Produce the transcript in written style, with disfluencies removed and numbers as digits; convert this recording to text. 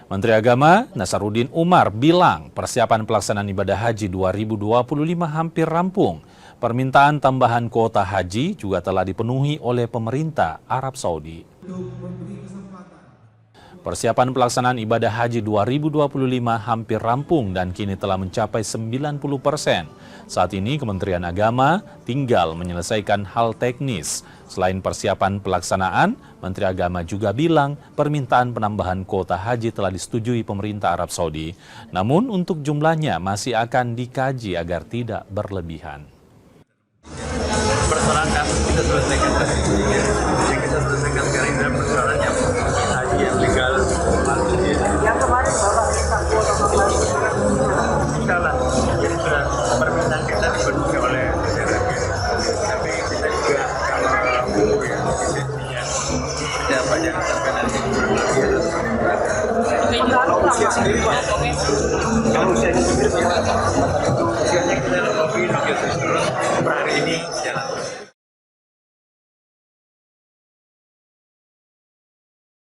Menteri Agama Nasaruddin Umar bilang persiapan pelaksanaan ibadah haji 2025 hampir rampung. Permintaan tambahan kuota haji juga telah dipenuhi oleh pemerintah Arab Saudi. Persiapan pelaksanaan ibadah haji 2025 hampir rampung dan kini telah mencapai 90%. Saat ini Kementerian Agama tinggal menyelesaikan hal teknis. Selain persiapan pelaksanaan, Menteri Agama juga bilang permintaan penambahan kuota haji telah disetujui pemerintah Arab Saudi. Namun untuk jumlahnya masih akan dikaji agar tidak berlebihan. Persoalan kami kita selesaikan tadi. Yang kita selesaikan sekarang adalah persoalan yang haji yang legal. Yang kemarin Bapak minta kuota tambahan. Insyaallah, jadi sudah permintaan kita dipenuhi oleh masyarakat. Tapi kita juga kalau ya intinya tidak banyak sampai nanti kalau usia sendiri Pak, kalau usianya sendiri bagaimana? Usianya kita lebih per hari ini jalan.